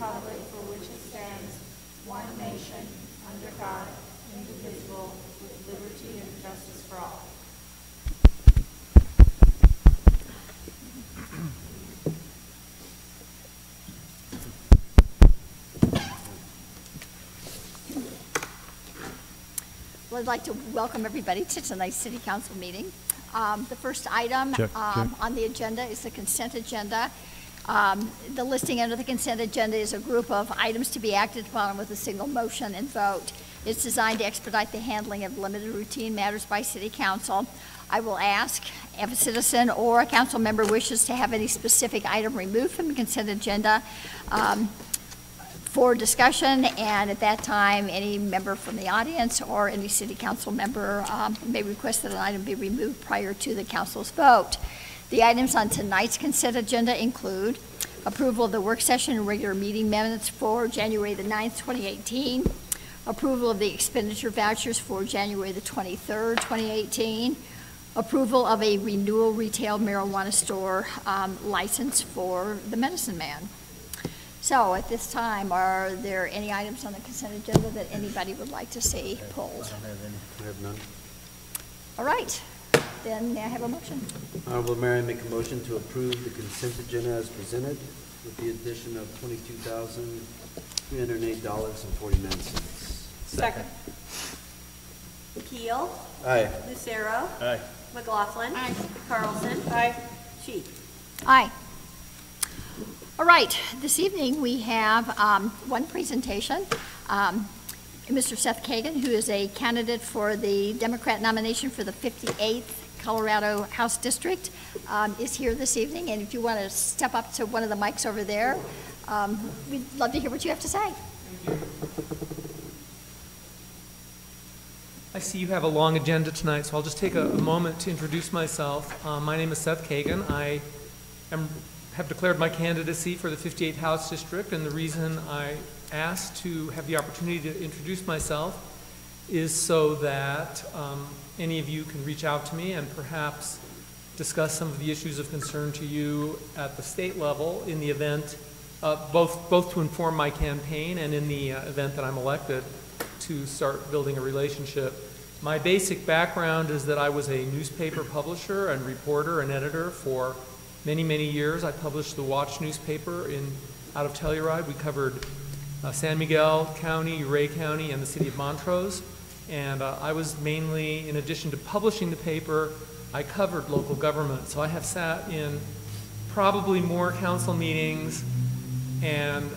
republic for which it stands, one nation, under God, indivisible, with liberty and justice for all. Well, I'd like to welcome everybody to tonight's City Council meeting. The first item on the agenda is the consent agenda. The listing under the consent agenda is a group of items to be acted upon with a single motion and vote. It's designed to expedite the handling of limited routine matters by City Council. I will ask if a citizen or a council member wishes to have any specific item removed from the consent agenda for discussion, and at that time, any member from the audience or any City Council member may request that an item be removed prior to the council's vote. The items on tonight's consent agenda include approval of the work session and regular meeting minutes for January the 9th, 2018, approval of the expenditure vouchers for January the 23rd, 2018, approval of a renewal retail marijuana store license for the Medicine Man. So at this time, are there any items on the consent agenda that anybody would like to see pulled? I don't have any. I have none. All right, then may I have a motion? Honorable Mayor, I make a motion to approve the consent agenda as presented with the addition of $22,308.49. Second. Keel. Aye. Lucero. Aye. McLaughlin. Aye. Carlson. Aye. Sheik. Aye. All right, this evening we have one presentation. Mr. Seth Kagan, who is a candidate for the Democrat nomination for the 58th Colorado House District, is here this evening. And if you want to step up to one of the mics over there, we'd love to hear what you have to say. Thank you. I see you have a long agenda tonight, so I'll just take a moment to introduce myself. My name is Seth Kagan. I have declared my candidacy for the 58th House District, and the reason I asked to have the opportunity to introduce myself is so that any of you can reach out to me and perhaps discuss some of the issues of concern to you at the state level in the event, both to inform my campaign and in the event that I'm elected to start building a relationship. My basic background is that I was a newspaper publisher and reporter and editor for many, many years. I published the Watch newspaper out of Telluride. We covered San Miguel County, Uray County, and the city of Montrose. And I was mainly, in addition to publishing the paper, I covered local government. So I have sat in probably more council meetings and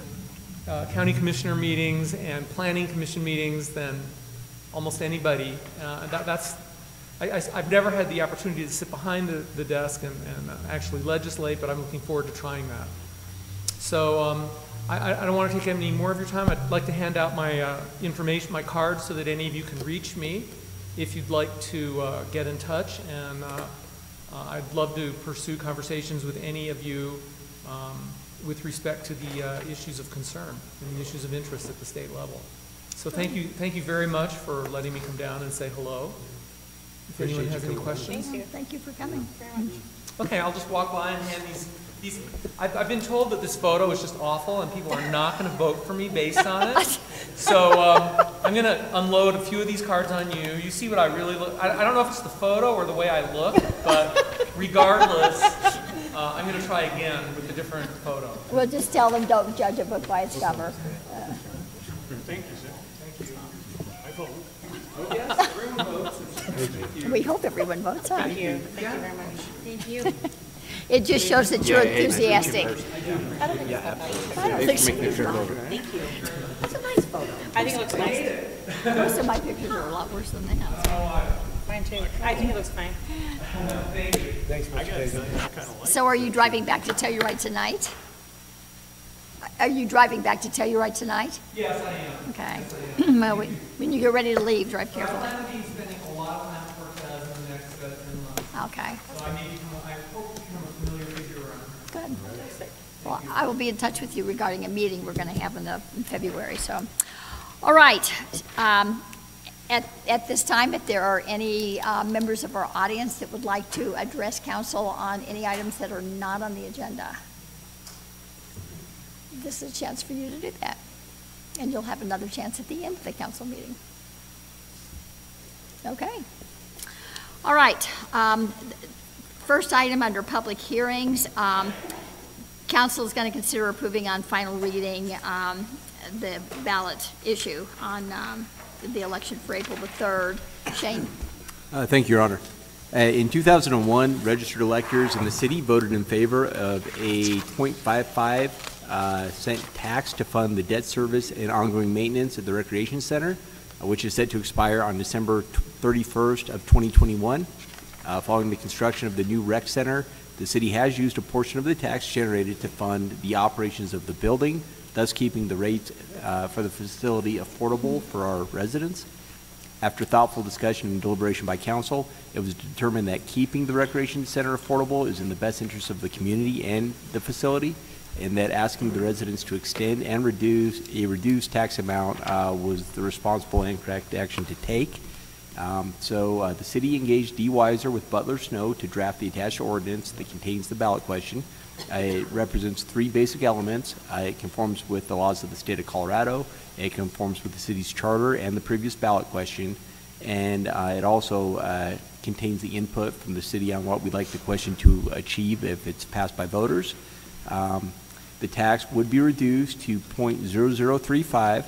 county commissioner meetings and planning commission meetings than almost anybody. I've never had the opportunity to sit behind the desk and actually legislate, but I'm looking forward to trying that. So I don't want to take any more of your time. I'd like to hand out my information, my cards, so that any of you can reach me if you'd like to get in touch. And I'd love to pursue conversations with any of you with respect to the issues of concern and the issues of interest at the state level. So thank you very much for letting me come down and say hello. If anyone has any questions. Thank you. Thank you for coming. Very much. Okay, I'll just walk by and hand these. I've been told that this photo is just awful and people are not going to vote for me based on it. So I'm going to unload a few of these cards on you. You see what I really look. I don't know if it's the photo or the way I look, but regardless, I'm going to try again with a different photo. We'll just tell them don't judge a book by its cover. Thank you, sir. Thank you. I vote. Oh, yes, everyone votes. Thank you. We hope everyone votes. Huh? Thank you. Thank you very much. Thank you. It just shows that you're enthusiastic. I don't think it's that nice. I don't think so. Thank you. It's a nice photo. I think it looks nice. Most of my pictures are a lot worse than that. Mine too. I think it looks fine. Thank you. Thanks, Mr. Kagan. So are you driving back to Telluride tonight? Are you driving back to Telluride tonight? Yes, I am. Okay. Yes, I am. Well, when you get ready to leave, drive I carefully. plan to be spending a lot of time at Cortez in the next 10 months. Okay, So I hope to become a familiar figure around. good. Well, I will be in touch with you regarding a meeting we're going to have in February. So, all right. At this time, if there are any members of our audience that would like to address council on any items that are not on the agenda. this is a chance for you to do that. And you'll have another chance at the end of the council meeting. Okay. All right. First item under public hearings, council is going to consider approving on final reading the ballot issue on the election for April the 3rd. Shane? Thank you, Your Honor. In 2001, registered electors in the city voted in favor of a 0.55 cent tax to fund the debt service and ongoing maintenance at the Recreation Center, which is set to expire on December 31st of 2021. Following the construction of the new rec center, the city has used a portion of the tax generated to fund the operations of the building, thus keeping the rates for the facility affordable for our residents. After thoughtful discussion and deliberation by council, it was determined that keeping the recreation center affordable is in the best interest of the community and the facility, and that asking the residents to extend and reduce a reduced tax amount was the responsible and correct action to take. So the city engaged D. Weiser with Butler Snow to draft the attached ordinance that contains the ballot question. It represents three basic elements. It conforms with the laws of the state of Colorado. It conforms with the city's charter and the previous ballot question. And it also contains the input from the city on what we'd like the question to achieve if it's passed by voters. The tax would be reduced to 0.0035,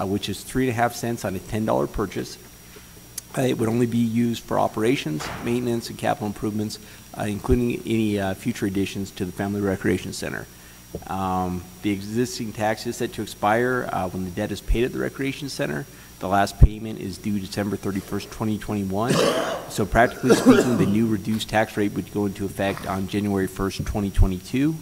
which is 3.5 cents on a $10 purchase. It would only be used for operations, maintenance, and capital improvements, including any future additions to the Family Recreation Center. The existing tax is set to expire when the debt is paid at the Recreation Center. The last payment is due December 31st, 2021. So practically speaking, the new reduced tax rate would go into effect on January 1st, 2022.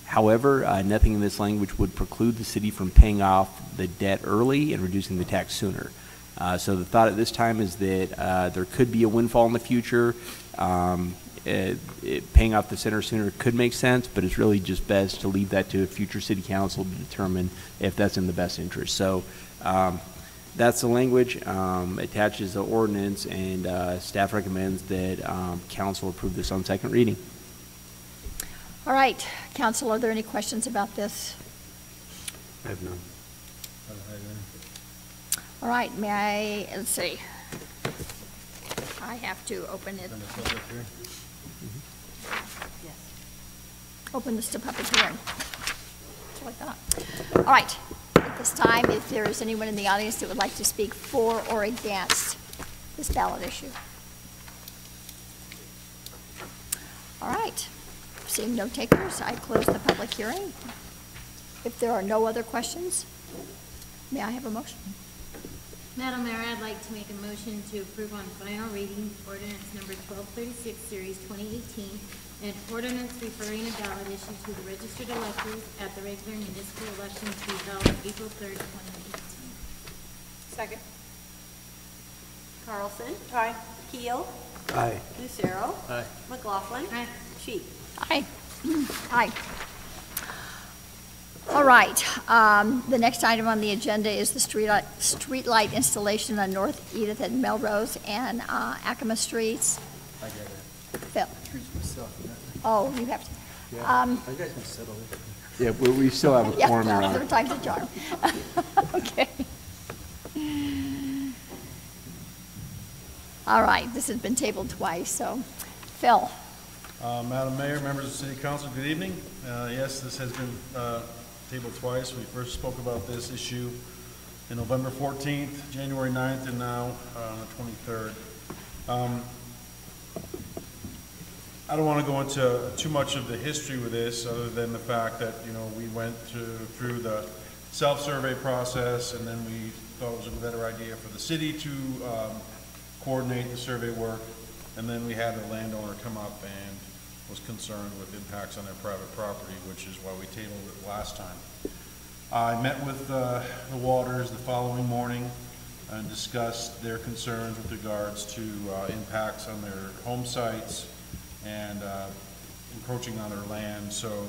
However, nothing in this language would preclude the city from paying off the debt early and reducing the tax sooner. So the thought at this time is that there could be a windfall in the future. Paying off the center sooner could make sense, but it's really just best to leave that to a future city council to determine if that's in the best interest. So that's the language. Attaches the ordinance, and staff recommends that council approve this on second reading. All right, council, are there any questions about this? I have none. All right, may I, let's see. I have to open it. Yes. Open this to public hearing. That's what I thought. All right, at this time, if there is anyone in the audience that would like to speak for or against this ballot issue. All right, seeing no takers, I close the public hearing. If there are no other questions, may I have a motion? Madam Mayor, I'd like to make a motion to approve on final reading ordinance number 1236, series 2018, and ordinance referring a ballot issue to the registered electors at the regular municipal election to be held April 3rd, 2018. Second. Carlson? Aye. Keel? Aye. Lucero? Aye. McLaughlin? Aye. Sheik? Aye. Aye. All right, the next item on the agenda is the streetlight installation on North Edith and Melrose and Acoma Streets. I got it. Phil? Oh, you have to. You guys can settle it. Yeah, we still have a Yeah, quorum, Your well, Honor. third time's a charm. Okay. All right, this has been tabled twice, so Phil. Madam Mayor, members of the City Council, good evening. Yes, this has been tabled twice. We first spoke about this issue in November 14th, January 9th, and now on the 23rd. I don't want to go into too much of the history with this, other than the fact that, you know, we went through the self-survey process, and then we thought it was a better idea for the city to coordinate the survey work, and then we had a landowner come up and was concerned with impacts on their private property, which is why we tabled it last time. I met with the Waters the following morning and discussed their concerns with regards to impacts on their home sites and encroaching on their land. So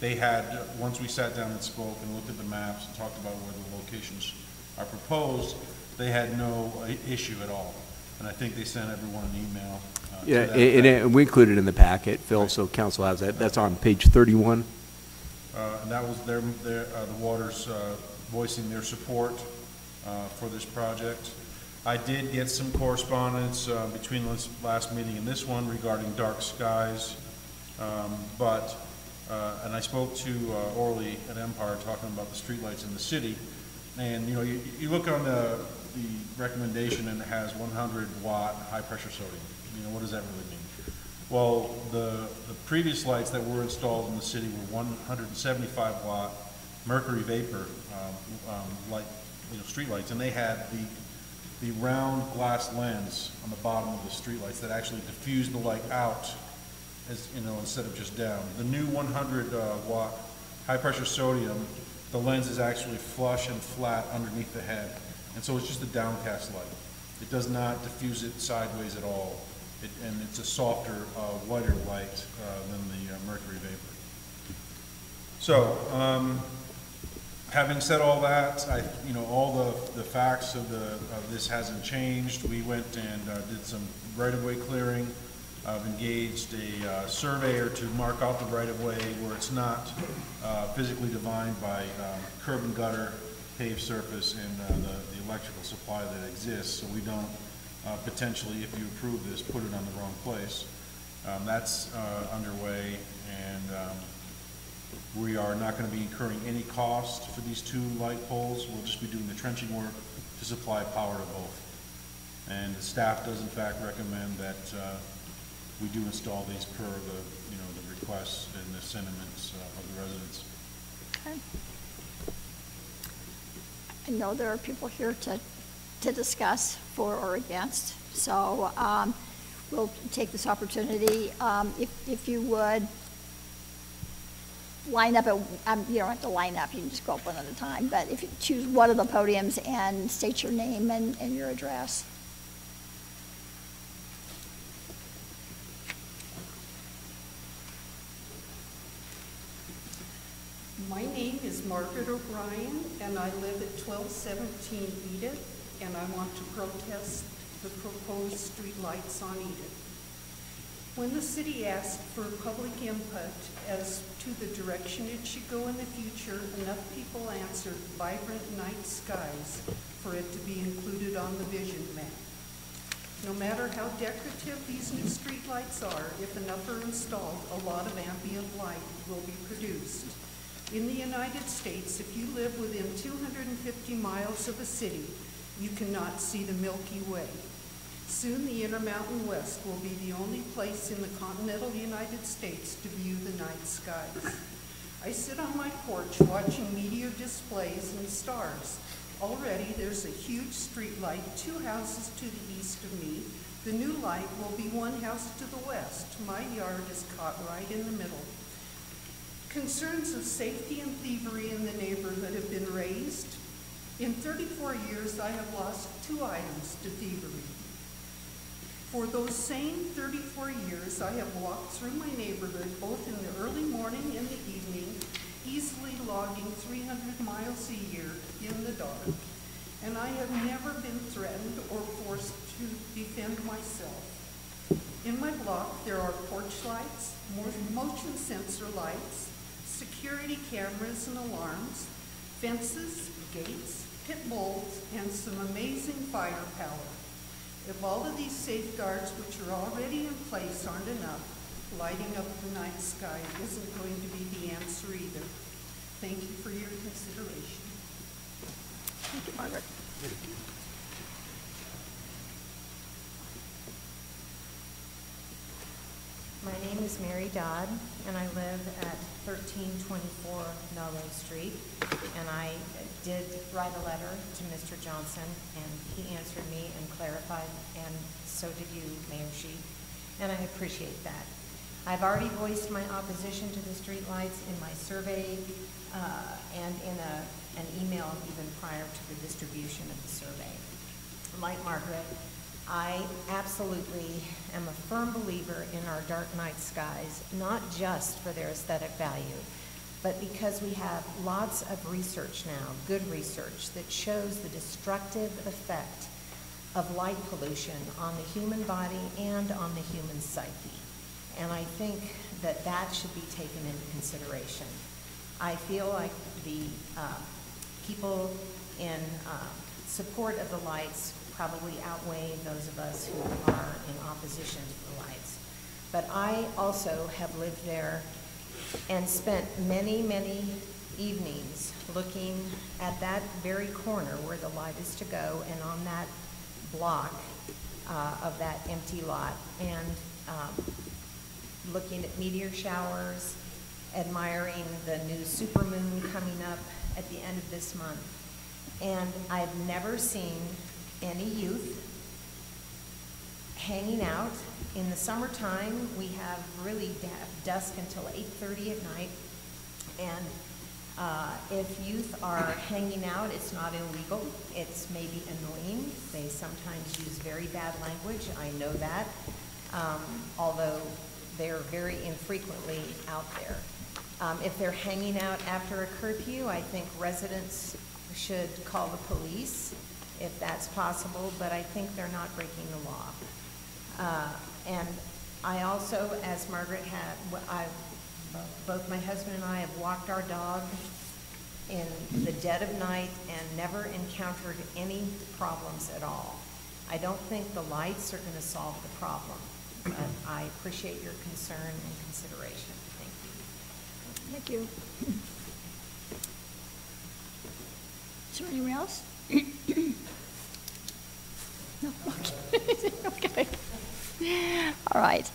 they had, once we sat down and spoke and looked at the maps and talked about where the locations are proposed, they had no issue at all. And I think they sent everyone an email. Yeah, and we included it in the packet, Phil, so council has that. That's on page 31. And that was the Waters voicing their support for this project. I did get some correspondence between this last meeting and this one regarding dark skies, and I spoke to Orly at Empire talking about the streetlights in the city, and you know, you look on the recommendation and it has 100-watt high-pressure sodium. You know, what does that really mean? Well, the previous lights that were installed in the city were 175-watt mercury vapor light, you know, streetlights, and they had the round glass lens on the bottom of the streetlights that actually diffused the light out, as you know, instead of just down. The new 100-watt high-pressure sodium, the lens is actually flush and flat underneath the head, and so it's just a downcast light. It does not diffuse it sideways at all, and it's a softer, whiter light than the mercury vapor. So, having said all that, you know, all the facts of this hasn't changed. We went and did some right-of-way clearing. I've engaged a surveyor to mark out the right-of-way where it's not physically defined by curb and gutter, paved surface, and the electrical supply that exists, so we don't potentially, if you approve this, put it on the wrong place. That's underway, and we are not going to be incurring any cost for these 2 light poles. We'll just be doing the trenching work to supply power to both. And the staff does in fact recommend that we do install these per the requests and the sentiments of the residents. Okay. I know there are people here to discuss for or against, so we'll take this opportunity. If you would line up, you don't have to line up, you can just go up one at a time, but if you choose one of the podiums and state your name and your address. My name is Margaret O'Brien, and I live at 1217 Edith, and I want to protest the proposed street lights on Edith. When the city asked for public input as to the direction it should go in the future, enough people answered vibrant night skies for it to be included on the vision map. No matter how decorative these new street lights are, if enough are installed, a lot of ambient light will be produced. In the United States, if you live within 250 miles of a city, you cannot see the Milky Way. Soon the Intermountain West will be the only place in the continental United States to view the night skies. I sit on my porch watching meteor displays and stars. Already there's a huge street light 2 houses to the east of me. The new light will be 1 house to the west. My yard is caught right in the middle. Concerns of safety and thievery in the neighborhood have been raised. In 34 years, I have lost 2 items to thievery. For those same 34 years, I have walked through my neighborhood both in the early morning and the evening, easily logging 300 miles a year in the dark. And I have never been threatened or forced to defend myself. In my block, there are porch lights, motion sensor lights, security cameras and alarms, fences, gates, pit bulls, and some amazing firepower. If all of these safeguards which are already in place aren't enough, lighting up the night sky isn't going to be the answer either. Thank you for your consideration. Thank you, Margaret. Thank you. My name is Mary Dodd, and I live at 1324 Melrose Street. And I did write a letter to Mr. Johnson, and he answered me and clarified, and so did you, Mayor Sheet, and I appreciate that. I've already voiced my opposition to the streetlights in my survey and in an email even prior to the distribution of the survey. Like Margaret, I absolutely am a firm believer in our dark night skies, not just for their aesthetic value, but because we have lots of research now, good research, that shows the destructive effect of light pollution on the human body and on the human psyche. And I think that that should be taken into consideration. I feel like the people in support of the lights probably outweigh those of us who are in opposition to the lights. But I also have lived there and spent many, many evenings looking at that very corner where the light is to go and on that block of that empty lot, and looking at meteor showers, admiring the new supermoon coming up at the end of this month. And I've never seen any youth hanging out. In the summertime, we have really dusk until 8:30 at night. And if youth are hanging out, it's not illegal. It's maybe annoying. They sometimes use very bad language. I know that, although they're very infrequently out there. If they're hanging out after a curfew, I think residents should call the police if that's possible, but I think they're not breaking the law. And I also, as Margaret had, both my husband and I have walked our dog in the dead of night and never encountered any problems at all. I don't think the lights are going to solve the problem, but I appreciate your concern and consideration. Thank you. Thank you. Is there anyone else? No? Okay. Okay. All right.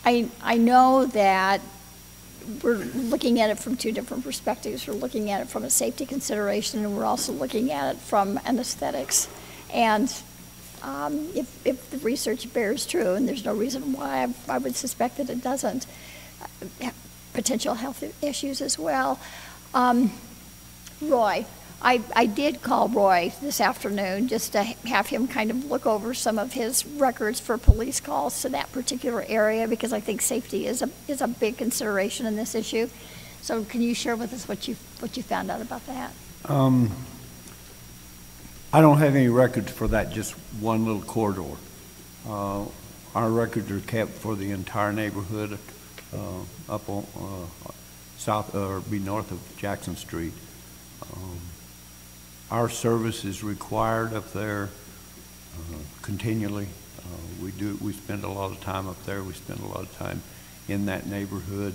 I know that we're looking at it from two different perspectives. We're looking at it from a safety consideration, and we're also looking at it from an aesthetics. And if the research bears true, and there's no reason why I would suspect that it doesn't, potential health issues as well. Roy, I did call Roy this afternoon just to have him kind of look over some of his records for police calls to that particular area, because I think safety is a big consideration in this issue. So can you share with us what you found out about that? I don't have any records for that, just one little corridor. Our records are kept for the entire neighborhood up on south or be north of Jackson Street. Our service is required up there continually. We spend a lot of time up there. We spend a lot of time in that neighborhood.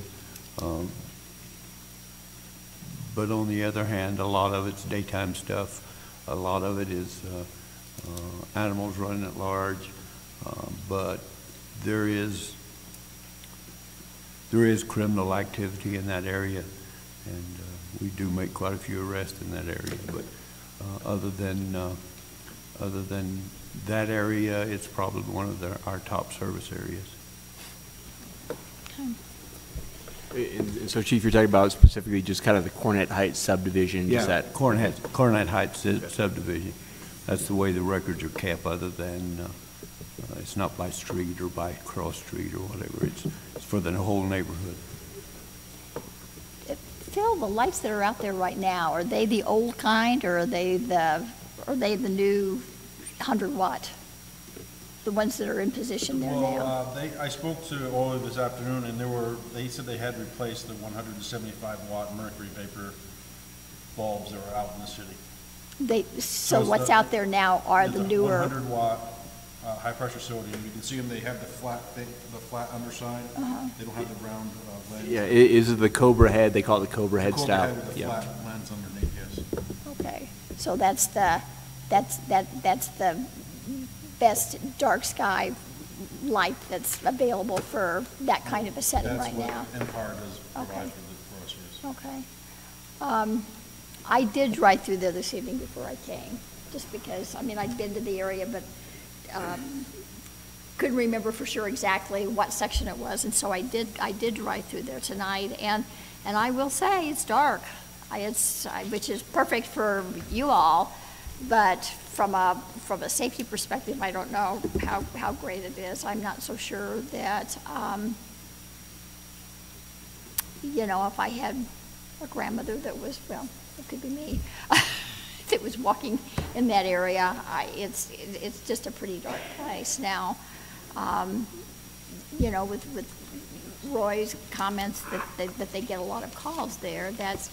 But on the other hand, a lot of it's daytime stuff. A lot of it is animals running at large. But there is criminal activity in that area, and we do make quite a few arrests in that area. But other than that area, it's probably one of our top service areas. And so, Chief, you're talking about specifically just kind of the Cornet Heights subdivision? Yeah, is that Cornet Heights subdivision. That's the way the records are kept, other than it's not by street or by cross street or whatever. It's for the whole neighborhood. Phil, the lights that are out there right now, are they the old kind, or are they the new 100-watt? The ones that are in position there now? I spoke to Ole this afternoon, and they said they had replaced the 175-watt mercury vapor bulbs that were out in the city. So what's out there now are the newer 100-watt high-pressure sodium. You can see them. They have the flat underside. They don't have the round lens. Yeah, is it the Cobra head? They call it the Cobra head style. Cobra head with the flat lens underneath. Yes. Okay, so that's the best dark sky light that's available for that kind of a setting right now. That's what Empire does provide for us, yes. Okay. I did drive through there this evening before I came, just because, I mean, I'd been to the area, but couldn't remember for sure exactly what section it was, and so I did drive through there tonight, and I will say it's dark, which is perfect for you all, but from a safety perspective, I don't know how great it is. I'm not so sure that if I had a grandmother that was, well, it could be me, that was walking in that area, it's just a pretty dark place now. With Roy's comments that they get a lot of calls there, that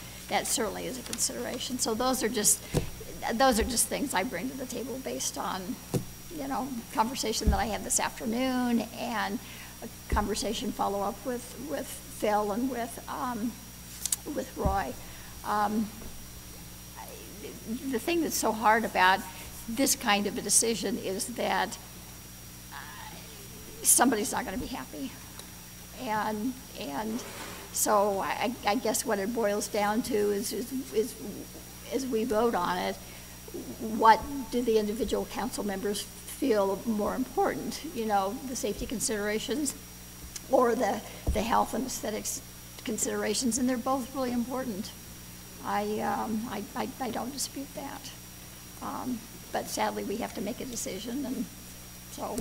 certainly is a consideration. So those are just things I bring to the table based on, conversation that I had this afternoon and a conversation follow-up with Phil and with Roy. The thing that's so hard about this kind of a decision is that somebody's not going to be happy. And so I guess what it boils down to is as we vote on it, what do the individual council members feel more important? The safety considerations or the health and aesthetics considerations, and they're both really important. I don't dispute that. But sadly, we have to make a decision, and so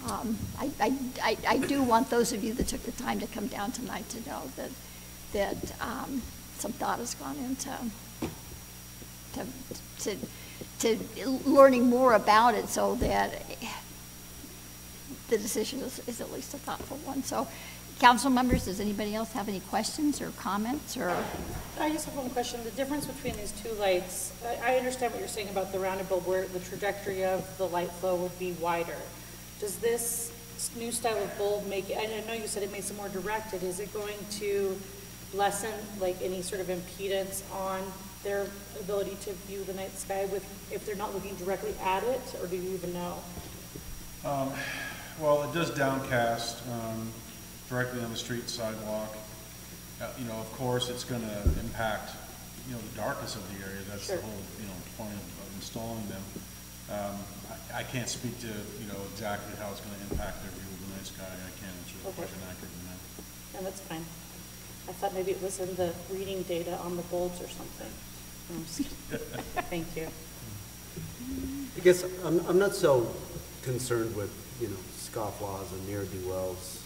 I do want those of you that took the time to come down tonight to know that some thought has gone into to learning more about it, so that the decision is at least a thoughtful one. So, council members, does anybody else have any questions or comments? Or I just have one question. The difference between these two lights, I understand what you're saying about the rounded bulb where the trajectory of the light flow would be wider. Does this new style of bulb make it, I know you said it makes it more directed, is it going to lessen like any sort of impedance on their ability to view the night sky if they're not looking directly at it, or do you even know? Well, it does downcast directly on the street sidewalk. Of course, it's going to impact, the darkness of the area. That's sure. The whole, point of installing them. I can't speak to, exactly how it's going to impact their view of the night sky. I can't answer the question accurately than that. And that's fine. I thought maybe it was in the reading data on the bulbs or something. Thank you. I guess I'm not so concerned with, scofflaws and ne'er-do-wells,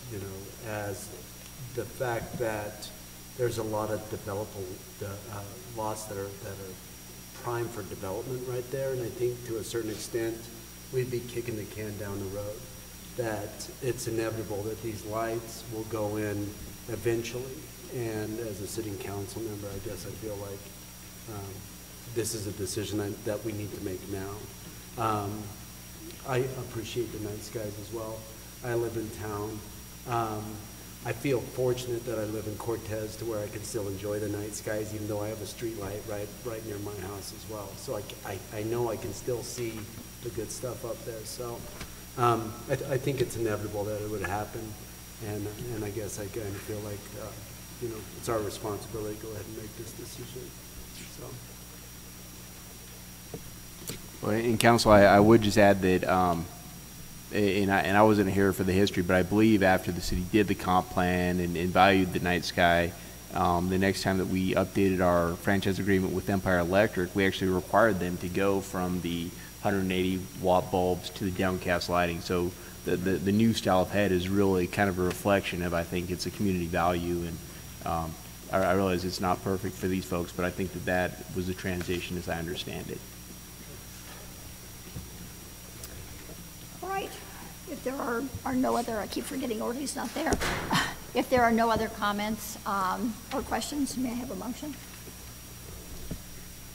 as the fact that there's a lot of developable lots that are prime for development right there, and I think to a certain extent we'd be kicking the can down the road, that it's inevitable that these lights will go in eventually. And as a sitting council member, I guess I feel like this is a decision that we need to make now. I appreciate the night skies as well. I live in town. I feel fortunate that I live in Cortez to where I can still enjoy the night skies, even though I have a street light right near my house as well. So I know I can still see the good stuff up there. So I think it's inevitable that it would happen, and I guess I kind of feel like it's our responsibility to go ahead and make this decision. So. Well, in council, I would just add that, and I wasn't here for the history, but I believe after the city did the comp plan and valued the night sky, the next time that we updated our franchise agreement with Empire Electric, we actually required them to go from the 180 watt bulbs to the downcast lighting. So the new style of head is really kind of a reflection of, I think, it's a community value, and I realize it's not perfect for these folks, but I think that was a transition as I understand it. all right, if there are no other, I keep forgetting Orly's not there. If there are no other comments or questions, may I have a motion?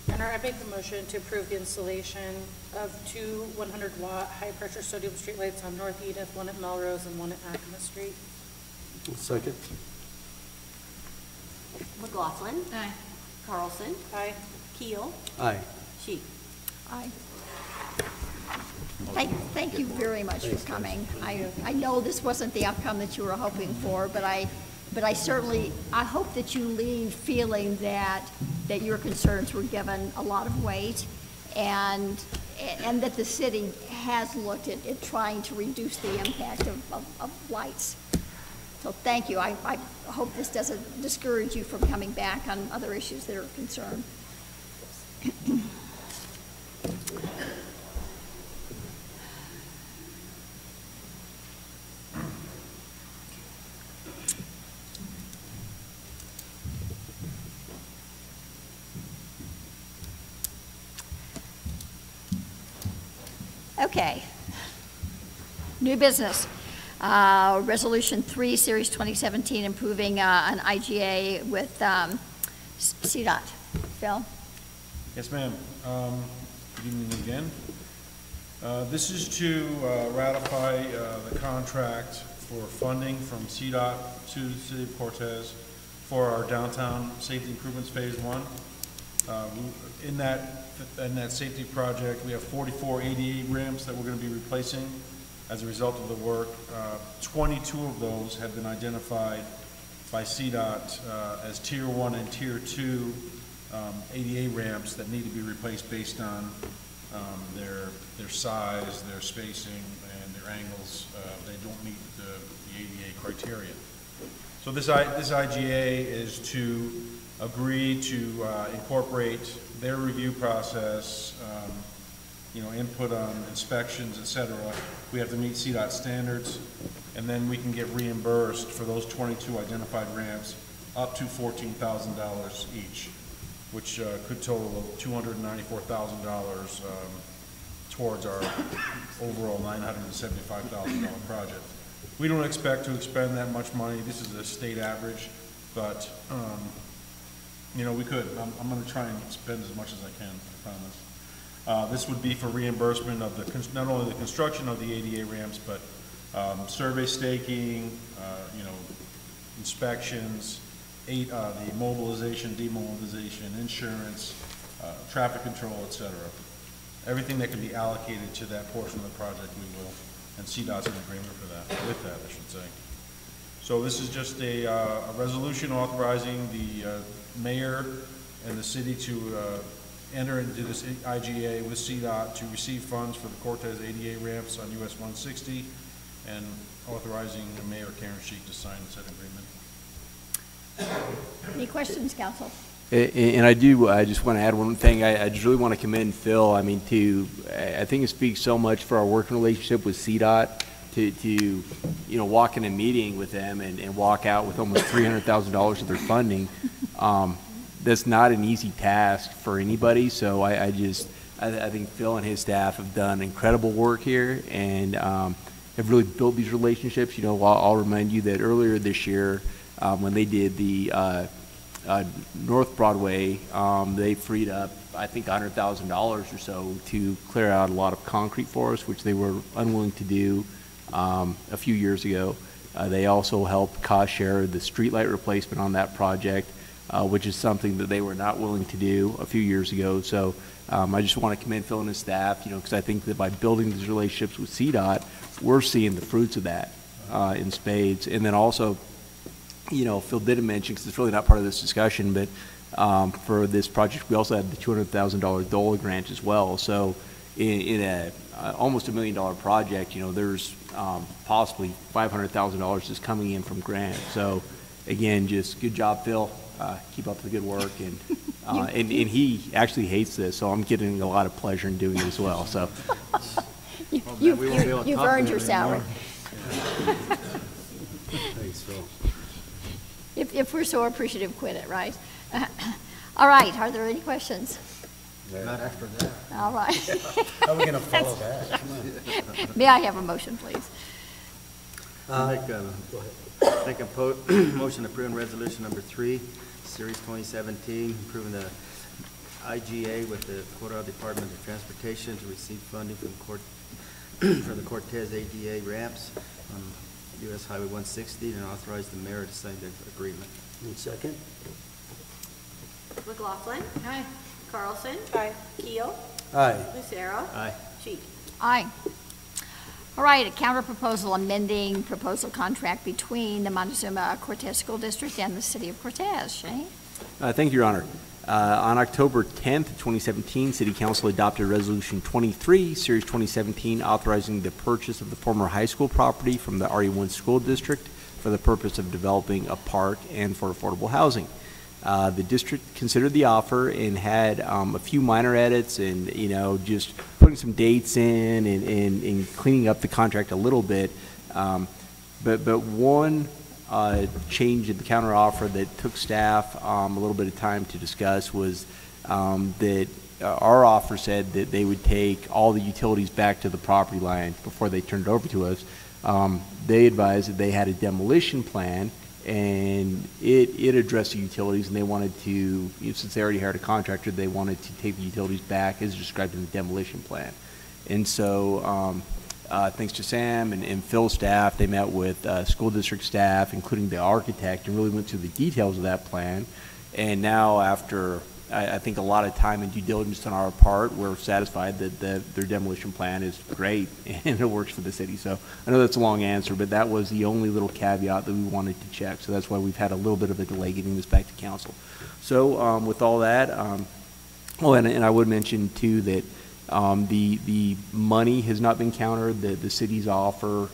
And I make the motion to approve the installation of 2 100-watt high-pressure sodium streetlights on North Edith, one at Melrose and one at Acoma Street. Second. McLaughlin. Aye. Carlson. Aye. Keel. Aye. Sheep. Aye. Thank you very much for coming. I know this wasn't the outcome that you were hoping for, but I certainly, I hope that you leave feeling that your concerns were given a lot of weight, and that the city has looked at trying to reduce the impact of lights. So thank you. I hope this doesn't discourage you from coming back on other issues that are of concern. Okay. New business. Resolution 3, Series 2017, improving an IGA with CDOT. Phil? Yes, ma'am. Good evening again. This is to ratify the contract for funding from CDOT to the City of Cortez for our downtown safety improvements phase 1. In that safety project, we have 44 ADA ramps that we're going to be replacing as a result of the work. 22 of those have been identified by CDOT as Tier 1 and Tier 2 ADA ramps that need to be replaced based on their size, their spacing, and their angles. They don't meet the ADA criteria. So this IGA is to agree to incorporate their review process, input on inspections, et cetera. We have to meet CDOT standards, and then we can get reimbursed for those 22 identified ramps up to $14,000 each, which could total $294,000 towards our overall $975,000 project. We don't expect to expend that much money. This is a state average, but we could. I'm going to try and spend as much as I can, I promise. This would be for reimbursement of not only the construction of the ADA ramps, but survey staking, inspections, the mobilization, demobilization, insurance, traffic control, et cetera. Everything that can be allocated to that portion of the project, we will, and CDOT's in agreement with that, I should say. So this is just a resolution authorizing the mayor and the city to enter into this IGA with CDOT to receive funds for the Cortez ADA ramps on US 160, and authorizing the mayor, Karen Sheik, to sign said agreement. Any questions, council? And I just want to add one thing. I just really want to commend Phil. I think it speaks so much for our working relationship with CDOT to walk in a meeting with them and walk out with almost $300,000 of their funding. That's not an easy task for anybody. So I think Phil and his staff have done incredible work here and have really built these relationships. I'll remind you that earlier this year, when they did the North Broadway, they freed up, I think, $100,000 or so to clear out a lot of concrete for us, which they were unwilling to do a few years ago. They also helped cost share the streetlight replacement on that project, which is something that they were not willing to do a few years ago. So I just want to commend Phil and his staff, because I think that by building these relationships with CDOT, we're seeing the fruits of that in spades. And then also, Phil didn't mention, because it's really not part of this discussion, but for this project, we also had the $200,000 DOLA grant as well. So in a almost $1 million project, there's possibly $500,000 just coming in from grant. So again, just good job, Phil. Keep up the good work, and he actually hates this, so I'm getting a lot of pleasure in doing it as well. So you've earned your salary. Thanks, Phil. If we're so appreciative, quit it, right? All right, are there any questions? Not after that. All right. How are we going to follow that? Come on. May I have a motion, please? Go ahead. Make a motion approving resolution number 3, series 2017, improving the IGA with the Colorado Department of Transportation to receive funding for the Cortez ADA ramps on US Highway 160, and authorize the mayor to sign the agreement. One second. McLaughlin. Aye. Carlson. Aye. Keel. Aye. Lucero. Aye. Sheik. Aye. All right, a counterproposal amending proposal contract between the Montezuma Cortez School District and the City of Cortez. Shane? Thank you, Your Honor. On October 10th, 2017, City Council adopted Resolution 23, Series 2017, authorizing the purchase of the former high school property from the RE1 School District for the purpose of developing a park and for affordable housing. The district considered the offer and had a few minor edits and, just putting some dates in and cleaning up the contract a little bit. But one change in the counteroffer that took staff a little bit of time to discuss was that our offer said that they would take all the utilities back to the property line before they turned it over to us. They advised that they had a demolition plan, and it addressed the utilities, and they wanted to, you know, since they already hired a contractor, they wanted to take the utilities back as described in the demolition plan. And so, thanks to Sam and Phil's staff, they met with school district staff, including the architect, and really went through the details of that plan. And now, after I think a lot of time and due diligence on our part, we're satisfied that their demolition plan is great and it works for the city. So I know that's a long answer, but that was the only little caveat that we wanted to check. So that's why we've had a little bit of a delay getting this back to council. So with all that, and I would mention too that the money has not been countered. The city's offer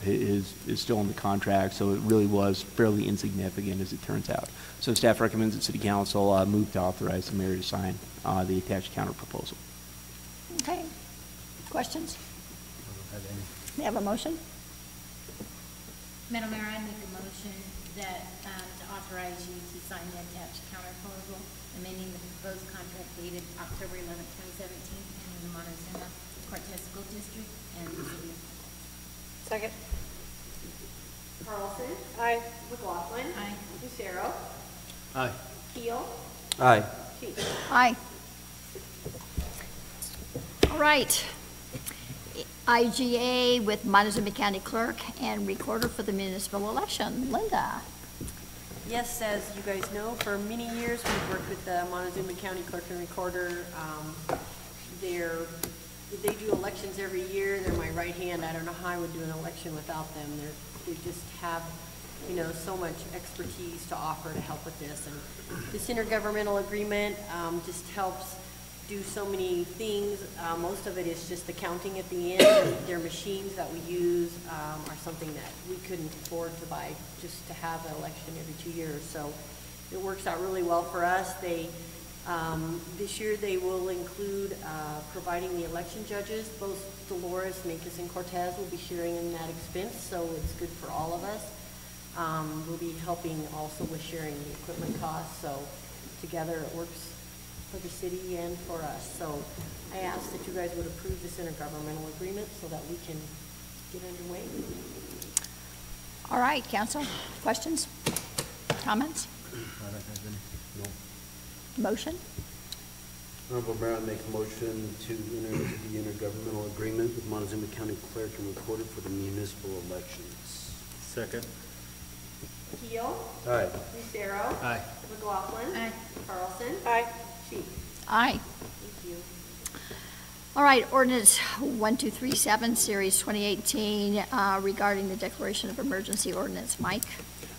is still in the contract, so it really was fairly insignificant as it turns out. So staff recommends that City Council move to authorize the mayor to sign the attached counterproposal. Okay. Questions? May I have a motion? Madam Mayor, I make a motion that, to authorize you to sign the attached counterproposal, amending the proposed contract dated October 11th, 2017, in the Montezuma Cortez School District and the city of. Second. Carlson. Aye. McLaughlin. Aye. Lucero. Aye. Keel. Aye. Sheets. Aye. All right. IGA with Montezuma County Clerk and Recorder for the municipal election. Linda. Yes, as you guys know, for many years, we've worked with the Montezuma County Clerk and Recorder. They do elections every year. They're my right hand. I don't know how I would do an election without them. They just have, you know, so much expertise to offer to help with this. And this intergovernmental agreement just helps do so many things. Most of it is just the counting at the end. Their machines that we use are something that we couldn't afford to buy just to have an election every 2 years. So it works out really well for us. This year they will include providing the election judges. Both Dolores, Mancos, and Cortez will be sharing in that expense, so it's good for all of us. We'll be helping also with sharing the equipment costs, so together it works for the city and for us. So I ask that you guys would approve this intergovernmental agreement so that we can get underway. All right, council. Questions? Comments? Motion? Honorable Mayor, I make a motion to enter into the intergovernmental agreement with Montezuma County Clerk and Recorder for the municipal elections. Second. Keel. Aye. Lucero. Aye. McLaughlin. Aye. Carlson. Aye. Sheets. Aye. Thank you. All right, ordinance 1237, Series 2018, regarding the declaration of emergency ordinance. Mike?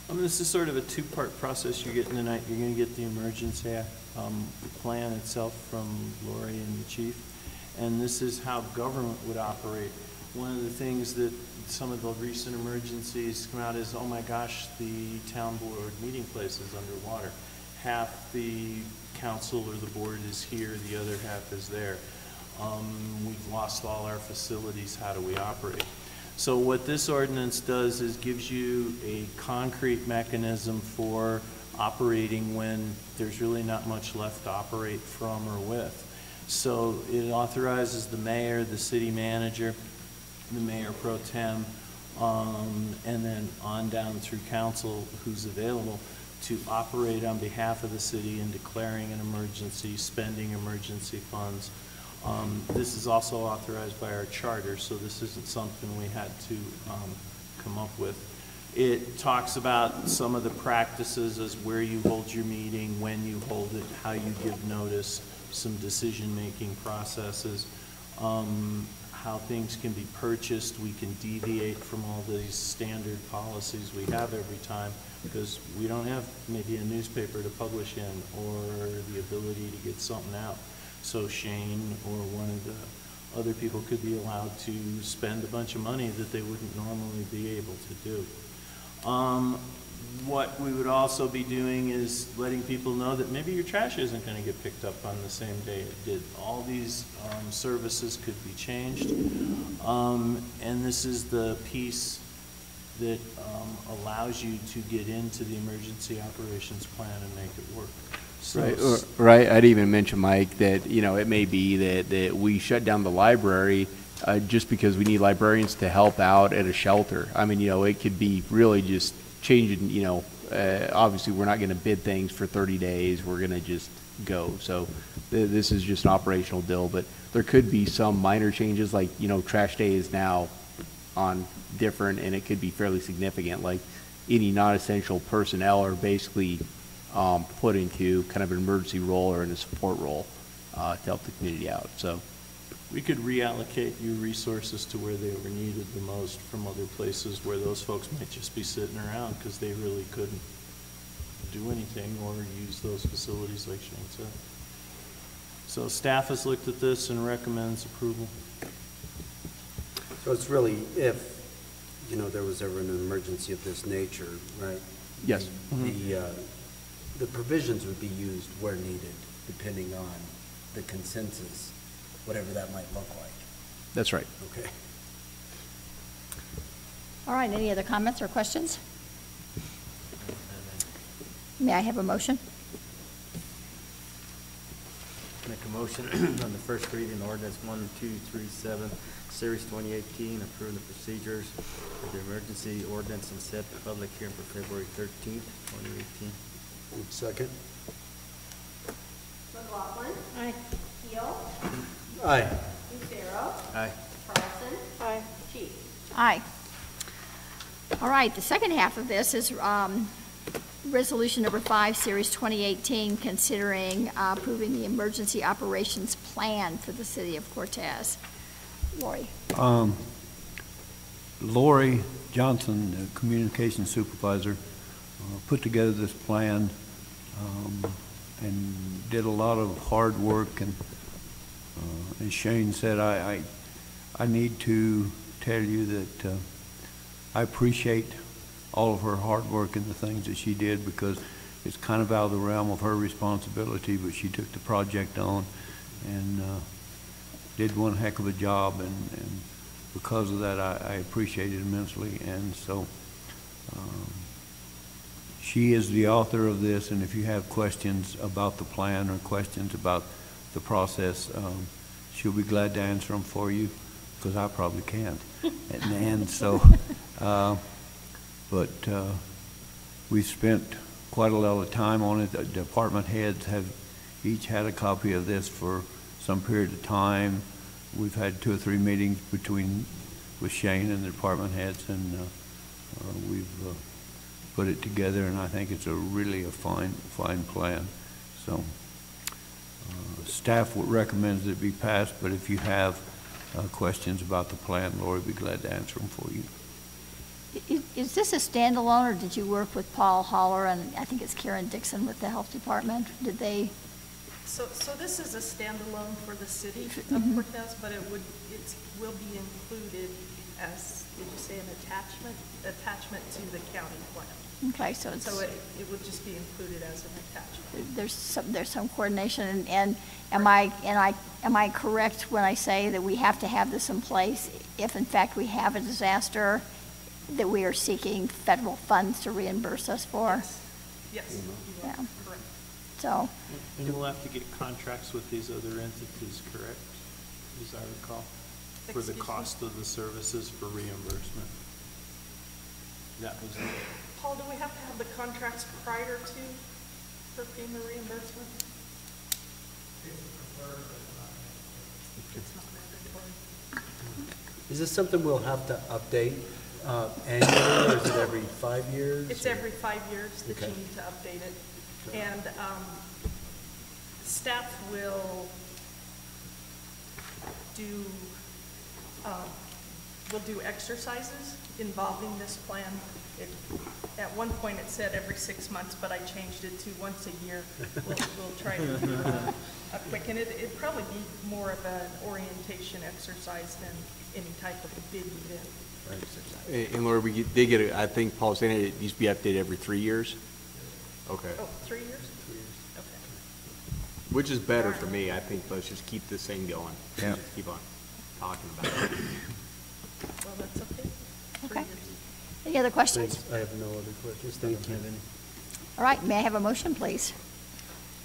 This is sort of a two-part process you're getting tonight. You're going to get the emergency plan itself from Lori and the chief, and this is how government would operate. One of the things that some of the recent emergencies come out is, oh my gosh, the town board meeting place is underwater. Half the council or the board is here, the other half is there. We've lost all our facilities. How do we operate? So what this ordinance does is gives you a concrete mechanism for operating when there's really not much left to operate from or with. So it authorizes the mayor, the city manager, the mayor pro tem, and then on down through council who's available to operate on behalf of the city in declaring an emergency, spending emergency funds. This is also authorized by our charter, so this isn't something we had to come up with. It talks about some of the practices as where you hold your meeting, when you hold it, how you give notice, some decision-making processes, how things can be purchased. We can deviate from all these standard policies we have every time because we don't have maybe a newspaper to publish in or the ability to get something out. So Shane or one of the other people could be allowed to spend a bunch of money that they wouldn't normally be able to do. What we would also be doing is letting people know that maybe your trash isn't going to get picked up on the same day it did. All these services could be changed. And this is the piece that allows you to get into the emergency operations plan and make it work. So Right. I'd even mention, Mike, that, you know, it may be that we shut down the library just because we need librarians to help out at a shelter. I mean, it could be really just changing, obviously, we're not going to bid things for 30 days. We're going to just go. So this is just an operational deal, but there could be some minor changes, like, trash day is now on different, and it could be fairly significant. Like any non-essential personnel are basically put into kind of an emergency role or in a support role to help the community out. So We could reallocate your resources to where they were needed the most from other places where those folks might just be sitting around because they really couldn't do anything or use those facilities like Shane said. So staff has looked at this and recommends approval. So it's really if, there was ever an emergency of this nature, right? Yes. The provisions would be used where needed, depending on the consensus, whatever that might look like. That's right. Okay. All right, any other comments or questions? May I have a motion? Make a motion on the first reading, ordinance 1237, series 2018, approve the procedures for the emergency ordinance and set the public hearing for February 13th, 2018. Second. McLaughlin. Aye. Keel. Aye. Lucero. Aye. Carlson. Aye. Keith. Aye. All right, the second half of this is Resolution number 5, Series 2018, considering approving the emergency operations plan for the city of Cortez. Lori. Lori Johnson, the communications supervisor, put together this plan and did a lot of hard work. And as Shane said, I need to tell you that I appreciate all of her hard work and the things that she did, because it's kind of out of the realm of her responsibility, but she took the project on and did one heck of a job, and because of that I appreciate it immensely. And so she is the author of this, and if you have questions about the plan or questions about the process, she'll be glad to answer them for you, because I probably can't. And so but we've spent quite a lot of time on it. The department heads have each had a copy of this for some period of time. We've had 2 or 3 meetings with Shane and the department heads, and we've put it together, and I think it's really a fine plan. So staff recommends it be passed, but if you have questions about the plan, Lori would be glad to answer them for you. Is this a standalone, or did you work with Paul Holler and I think it's Karen Dixon with the health department? Did they? So this is a standalone for the city of Cortez, but it will be included as, did you say, an attachment to the county plan. Okay, so it's. So it would just be included as an attachment. There's some coordination, and am I correct when I say that we have to have this in place if in fact we have a disaster that we are seeking federal funds to reimburse us for? Yes, you are correct. So. And we'll have to get contracts with these other entities, correct? As I recall, for the cost of the services for reimbursement. That was it. Paul, do we have to have the contracts prior to for FEMA reimbursement? It's not mandatory. Is this something we'll have to update annually, or is it every 5 years? It's every 5 years that Okay. you need to update it. And staff will do exercises involving this plan. At one point it said every 6 months, but I changed it to once a year. We'll try to do a quick, and it'd probably be more of an orientation exercise than any type of a big event. Right. And Laura, we did get I think Paul's saying it needs to be updated every 3 years? Okay. Oh, 3 years? 3 years. Okay. Which is better for me. I think let's just keep this thing going. Yeah. Just keep on talking about it. Well, that's okay. 3 Okay. years. Any other questions? Thanks. I have no other questions. Thank you. All right, may I have a motion, please?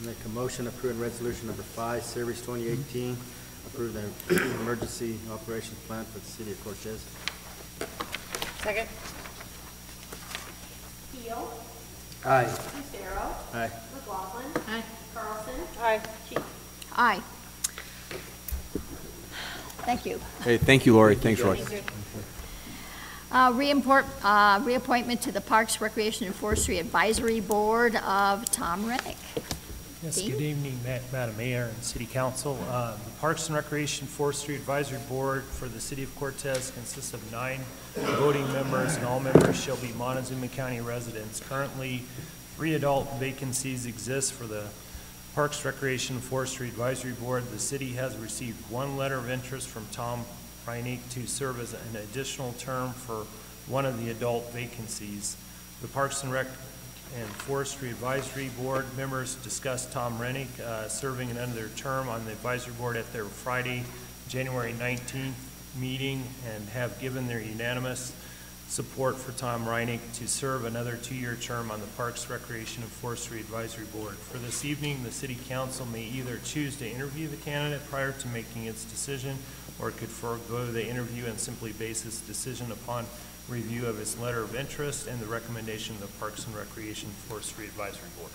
Make a motion approving resolution number 5, series 2018, approve the emergency operations plan for the city of Cortez. Second? Keel. Aye. Lucero. Aye. McLaughlin. Aye. Carlson. Aye. Keith. Aye. Thank you. Hey, thank you, Lori. Thanks, Roy. Reappointment to the Parks, Recreation, and Forestry Advisory Board of Tom Rennick. Yes, Dean? good evening, Madam Mayor and City Council. The Parks and Recreation Forestry Advisory Board for the City of Cortez consists of 9 voting members, and all members shall be Montezuma County residents. Currently, 3 adult vacancies exist for the Parks, Recreation, and Forestry Advisory Board. The city has received 1 letter of interest from Tom Reinig to serve as an additional term for one of the adult vacancies. The Parks and Rec and Forestry Advisory Board members discussed Tom Rennick serving another term on the advisory board at their Friday, January 19th meeting, and have given their unanimous support for Tom Reinig to serve another 2-year term on the Parks, Recreation, and Forestry Advisory Board. For this evening, the City Council may either choose to interview the candidate prior to making its decision, or it could forego the interview and simply base its decision upon review of his letter of interest and the recommendation of the Parks and Recreation Forestry Advisory Board.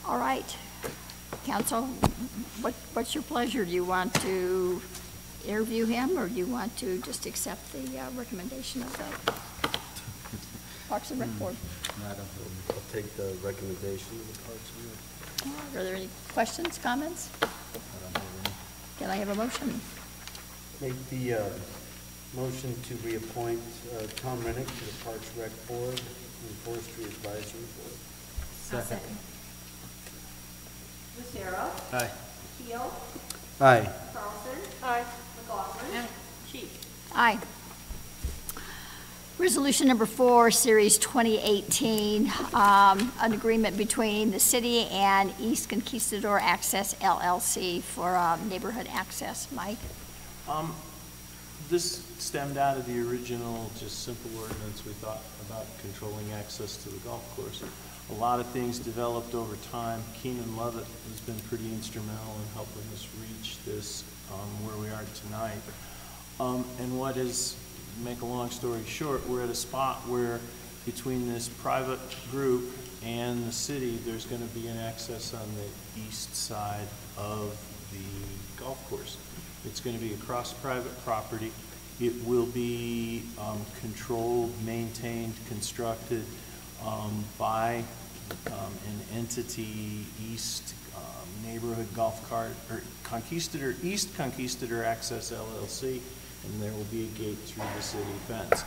All right. Council, what's your pleasure? Do you want to interview him, or do you want to just accept the recommendation of the Parks and Rec Board? I'll take the recommendation of the Parks and Rec. Are there any questions, comments? Can I have a motion? Make the motion to reappoint Tom Rennick to the Parks Rec Board and Forestry Advisory Board. Second. Lucero. Aye. Keel. Aye. Carlson. Aye. McLaughlin. Aye. Keith. Aye. Resolution number 4, Series 2018, an agreement between the city and East Conquistador Access LLC for neighborhood access. Mike? This stemmed out of the original, just simple ordinance we thought about controlling access to the golf course. A lot of things developed over time. Keenan Lovett has been pretty instrumental in helping us reach this where we are tonight. And what is, make a long story short, we're at a spot where between this private group and the city, there's going to be an access on the east side of the golf course. It's going to be across private property. It will be controlled, maintained, constructed by an entity, East Neighborhood Golf Cart, or Conquistador, East Conquistador Access LLC, and there will be a gate through the city fence.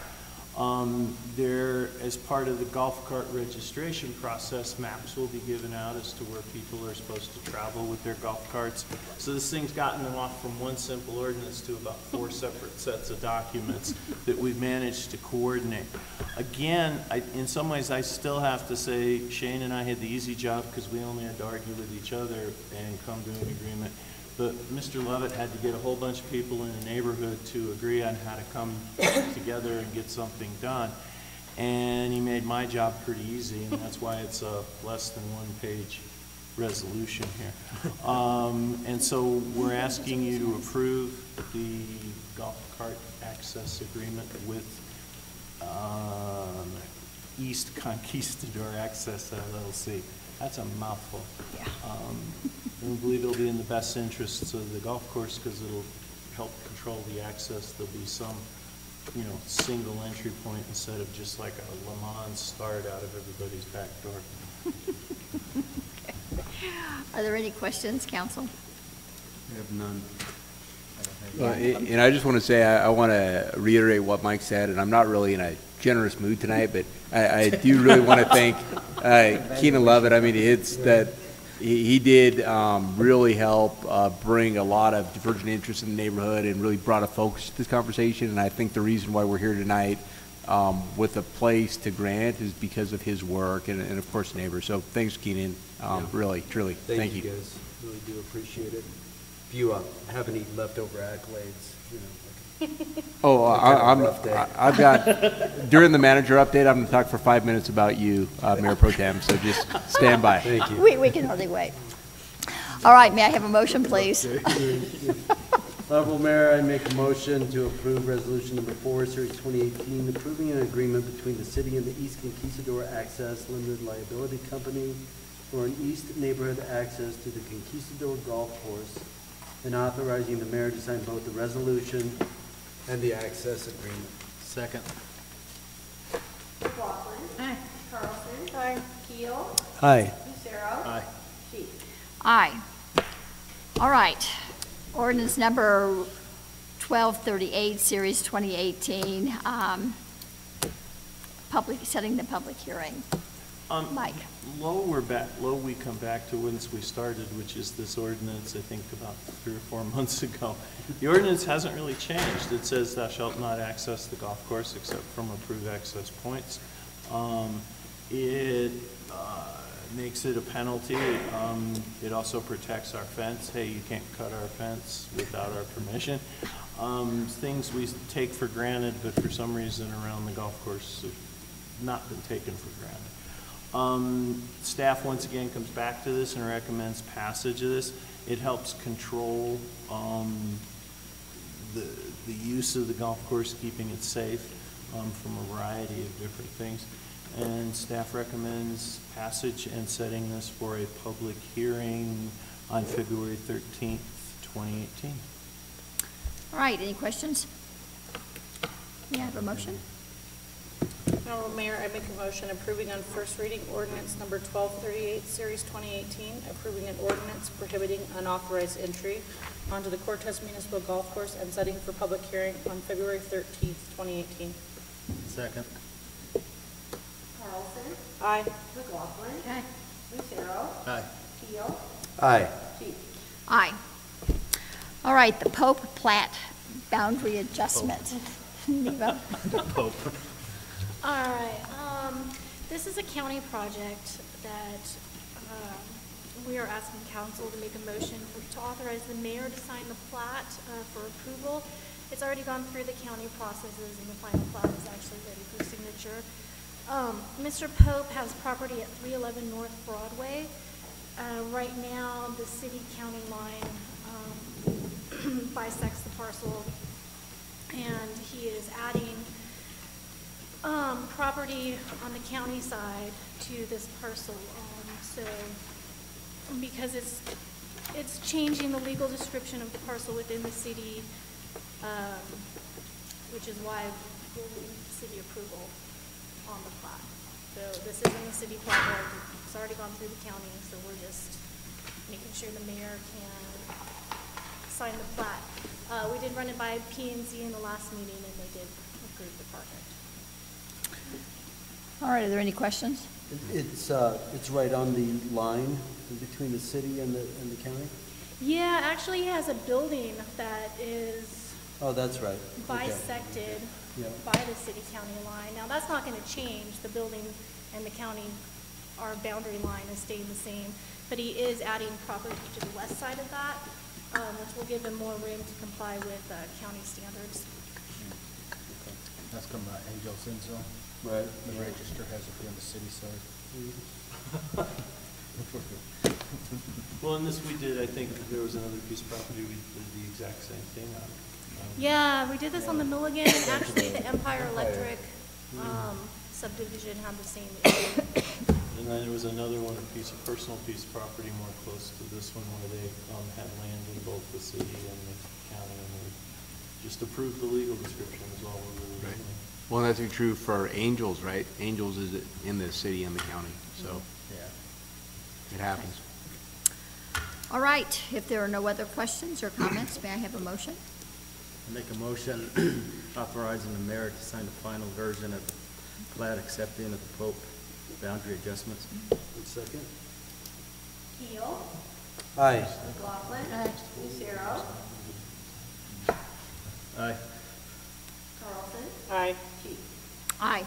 There, as part of the golf cart registration process, maps will be given out as to where people are supposed to travel with their golf carts. So this thing's gotten them off from one simple ordinance to about 4 separate sets of documents that we've managed to coordinate. Again, in some ways, I still have to say Shane and I had the easy job because we only had to argue with each other and come to an agreement. But Mr. Lovett had to get a whole bunch of people in the neighborhood to agree on how to come together and get something done. And he made my job pretty easy, and that's why it's a less than 1-page resolution here. And so we're asking you to approve the golf cart access agreement with East Conquistador Access LLC. That's a mouthful. Yeah. And we believe it'll be in the best interests of the golf course because it'll help control the access. There'll be some, single entry point instead of just like a Le Mans start out of everybody's back door. Are there any questions, council? We have none. And I just want to say, I want to reiterate what Mike said, and I'm not really in a generous mood tonight, but I do really want to thank Keenan Lovett. I mean, it's that he did really help bring a lot of divergent interest in the neighborhood and really brought a focus to this conversation. And I think the reason why we're here tonight with a place to grant is because of his work and of course, neighbors. So thanks, Keenan. Really, truly, thank you. Guys. Really do appreciate it. If you have any leftover accolades, Oh, I've got, during the manager update, I'm going to talk for 5 minutes about you, Mayor Pro Tem, so just stand by. Thank you. We can hardly wait. All right, may I have a motion, please? Honorable Mayor, I make a motion to approve Resolution Number 4, Series 2018, approving an agreement between the city and the East Conquistador Access Limited Liability Company for an east neighborhood access to the Conquistador Golf Course, and authorizing the mayor to sign both the resolution and the access agreement. Second. McLaughlin. Aye. Carlson. Aye. Keel. Aye. Lucero. Aye. Sheets. Aye. All right. Ordinance number 1238, Series 2018, setting the public hearing. Mike. Low we come back to whence we started, which is this ordinance, I think about 3 or 4 months ago. The ordinance hasn't really changed. It says thou shalt not access the golf course except from approved access points. It makes it a penalty. It also protects our fence. Hey, you can't cut our fence without our permission. Things we take for granted, but for some reason around the golf course have not been taken for granted. Staff once again comes back to this and recommends passage of this. It helps control the use of the golf course, keeping it safe from a variety of different things. And staff recommends passage and setting this for a public hearing on February 13th, 2018. All right, any questions? May I have a motion? Honorable Mayor, I make a motion approving on first reading ordinance number 1238, Series 2018, approving an ordinance prohibiting unauthorized entry onto the Cortez Municipal Golf Course and setting for public hearing on February 13th, 2018. Second. Carlson. Aye. McLaughlin. Aye. Lucero. Aye. Keel. Aye. Sheets. Aye. All right, the Pope Plat boundary adjustment. Neva? Pope. All right, this is a county project that we are asking council to make a motion to authorize the mayor to sign the plat for approval. It's already gone through the county processes and the final plat is actually ready for signature. Mr. Pope has property at 311 North Broadway. Right now, the city-county line bisects the parcel, and he is adding property on the county side to this parcel. So because it's changing the legal description of the parcel within the city, which is why we're getting city approval on the plat. So this isn't a city project. It's already gone through the county, so we're just making sure the mayor can sign the plat. We did run it by P&Z in the last meeting, and they did approve the project. All right, are there any questions? It's right on the line between the city and the county? Yeah, actually, he has a building that is Oh, that's right. bisected Yeah. by the city-county line. Now, that's not going to change. The building and the county, our boundary line is staying the same, but he is adding property to the west side of that, which will give him more room to comply with county standards. That's come by Angel Sinzo. Right. The register has it on the city side. Well, in this we did, I think there was another piece of property we did the exact same thing on. Yeah, we did this on the Milligan, and actually the Empire Electric subdivision had the same issue. And then there was another one, personal piece of property more close to this one where they had land in both the city and the county, and they just approved the legal description is all we're really doing. Well, that's true for Angels, right? Angels is in the city and the county, so it happens. All right, if there are no other questions or comments, may I have a motion? I make a motion authorizing the mayor to sign the final version of the plat accepting of the Pope boundary adjustments. Second. Keel. Aye. McLaughlin. Lucero. Aye. Carlson. Aye. Sheets. Aye.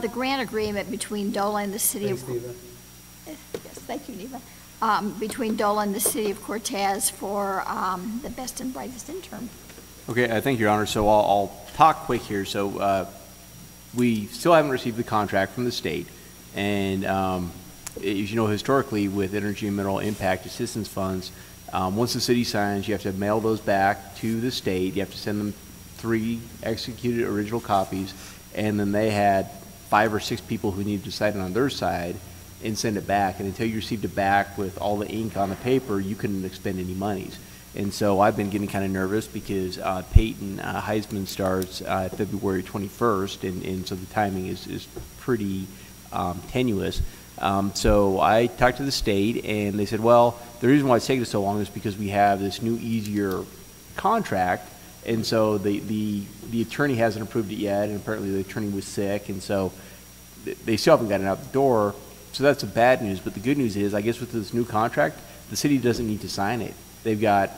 The grant agreement between DOLA and the city of... Thanks, Neva. Yes, thank you, Neva. Between DOLA and the city of Cortez for the best and brightest intern. Okay, thank you, Your Honor. So I'll talk quick here. So we still haven't received the contract from the state, and as you know, historically with energy and mineral impact assistance funds, once the city signs, you have to mail those back to the state. You have to send them 3 executed original copies, and then they had 5 or 6 people who needed to sign it on their side and send it back. And until you received it back with all the ink on the paper, you couldn't expend any monies. And so I've been getting kind of nervous because Peyton Heisman starts February 21st, and so the timing is pretty tenuous. So I talked to the state, and they said, well, the reason why it's taking us so long is because we have this new, easier contract, and so the attorney hasn't approved it yet, and apparently the attorney was sick, and so they still haven't gotten it out the door. So that's the bad news. But the good news is, I guess with this new contract, the city doesn't need to sign it. They've got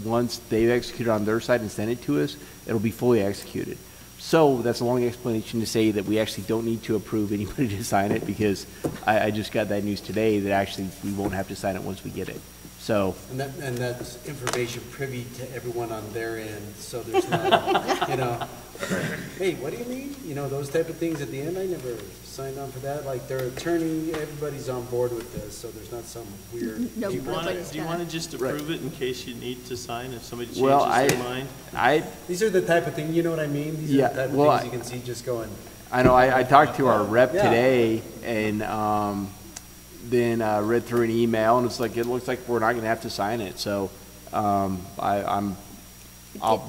once they've executed on their side and sent it to us, it'll be fully executed. So that's a long explanation to say that we actually don't need to approve anybody to sign it, because I just got that news today that actually we won't have to sign it once we get it. So. And that's information privy to everyone on their end, so there's not, you know, hey, what do you need? You know, those type of things at the end. I never signed on for that. Like their attorney, everybody's on board with this, so there's not some weird. No, Do you want to just approve it in case you need to sign if somebody changes their mind? These are the type of thing, you know what I mean? These are the type of things you can see just going. I know. I talked to our rep today, and then read through an email, and it's like, it looks like we're not going to have to sign it. So I'm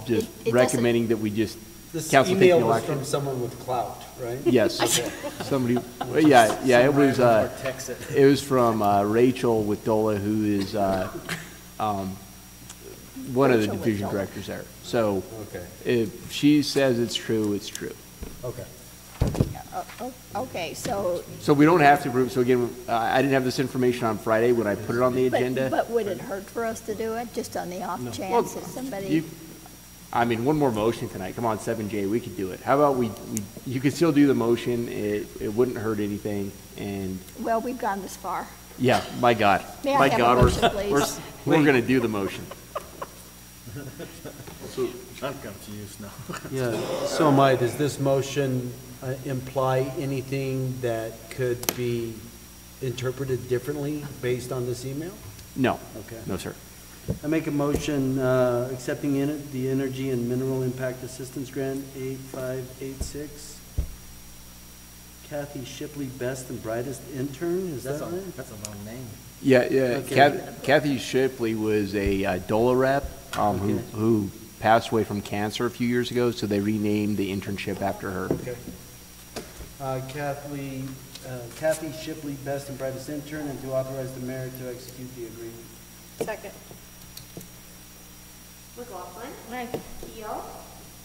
just recommending that we just. This council email was from someone with clout, right? Yes. Okay. Somebody. Yeah. It was from Rachel with DOLA, who is one of the division directors there. So if she says it's true, it's true. Okay. Okay, so. So we don't have to approve. So again, I didn't have this information on Friday when I put it on the agenda. But would it hurt for us to do it, just on the off chance that somebody? I mean, one more motion tonight. Come on, 7J, we could do it. How about you could still do the motion. It wouldn't hurt anything, and. Well, we've gone this far. Yeah, my God. May I have a motion, please? We're going to do the motion. So, I'm confused now. Yeah, so Mike, does this motion imply anything that could be interpreted differently based on this email? No. Okay. No, sir. I make a motion accepting the Energy and Mineral Impact Assistance Grant 8586. Kathy Shipley, best and brightest intern, is that right? That's a long name. Yeah. Okay. Kathy Shipley was a DOLA rep who passed away from cancer a few years ago, so they renamed the internship after her. Okay. Kathy Shipley, best and brightest intern, and to authorize the mayor to execute the agreement. Second. McLaughlin. Aye. Keel.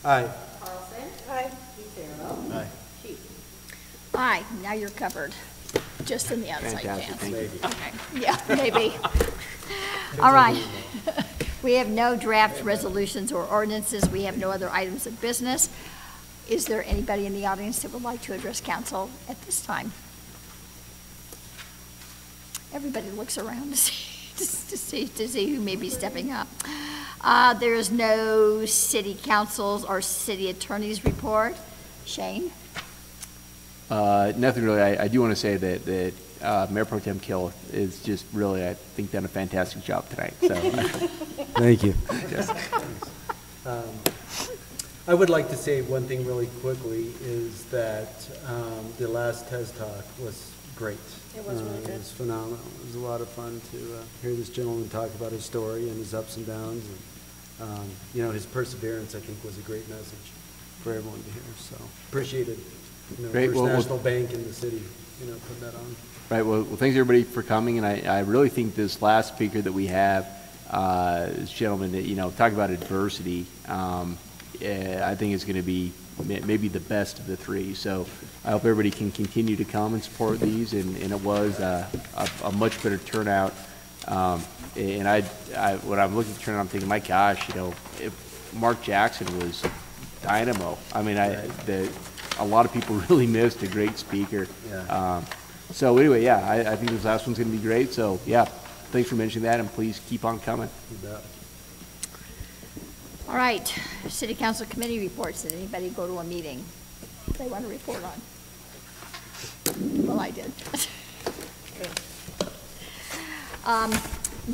Aye. Carlson. Aye. Lucero. Aye. Chief. Aye, now you're covered, just in the outside Fantastic, chance. thank you. Okay, yeah, maybe. All right. We have no draft resolutions or ordinances. We have no other items of business. Is there anybody in the audience that would like to address council at this time? Everybody looks around to see who may be stepping up. There is no city councils or city attorneys report. Shane? Nothing really. I do want to say that Mayor Pro Tem Kill is just really, I think, done a fantastic job tonight. So, thank you. I would like to say one thing really quickly is that the last TES Talk was great. It was really good. It was phenomenal. It was a lot of fun to hear this gentleman talk about his story and his ups and downs. And, you know, his perseverance, I think, was a great message for everyone to hear. So appreciated. You know, Great. First Well, National Bank in the city, you know, put that on. Right. Well, thanks everybody for coming, and I really think this last speaker that we have, this gentleman that, you know, talk about adversity, I think it's going to be maybe the best of the three. So I hope everybody can continue to come and support these, and it was a much better turnout. And when I'm looking at the turnout, I'm thinking, my gosh, you know, if Mark Jackson was dynamo. I mean, a lot of people really missed a great speaker. Yeah. So anyway, yeah, I think this last one's going to be great. So yeah, thanks for mentioning that, and please keep on coming. You bet. All right, city council committee reports. Did anybody go to a meeting they want to report on? Well, I did.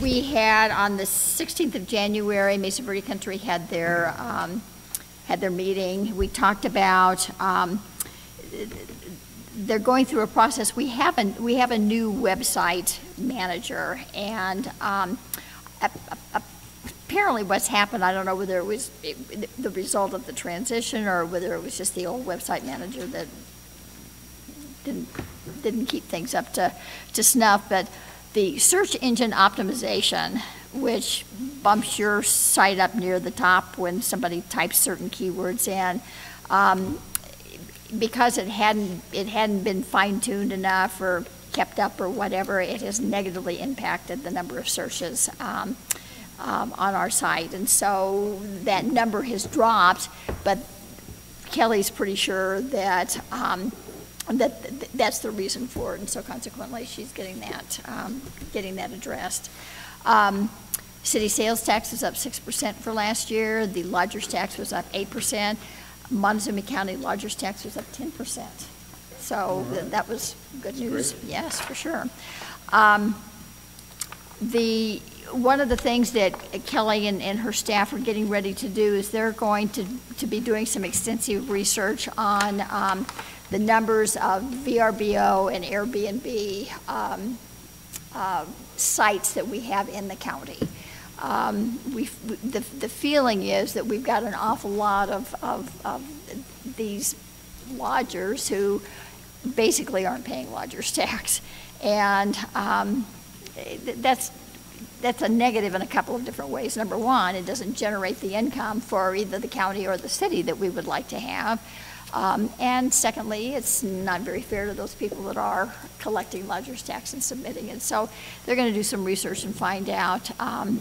We had, on the 16th of January, Mesa Verde Country had their meeting. We talked about, they're going through a process. We have a new website manager, and apparently what's happened, I don't know whether it was the result of the transition or whether it was just the old website manager that didn't keep things up to snuff, but the search engine optimization, which bumps your site up near the top when somebody types certain keywords in, because it hadn't been fine-tuned enough or kept up or whatever, it has negatively impacted the number of searches on our site. And so that number has dropped, but Kelly's pretty sure that that's the reason for it, and so consequently she's getting that addressed. City sales tax was up 6% for last year. The lodger's tax was up 8%. Montezuma County lodger's tax was up 10%. So that was good news. Yes, for sure. One of the things that Kelly and her staff are getting ready to do is they're going to be doing some extensive research on the numbers of VRBO and Airbnb sites that we have in the county. The feeling is that we've got an awful lot of these lodgers who basically aren't paying lodger's tax, and that's a negative in a couple of different ways. Number one, it doesn't generate the income for either the county or the city that we would like to have. And secondly, it's not very fair to those people that are collecting lodger's tax and submitting it. So they're going to do some research and find out,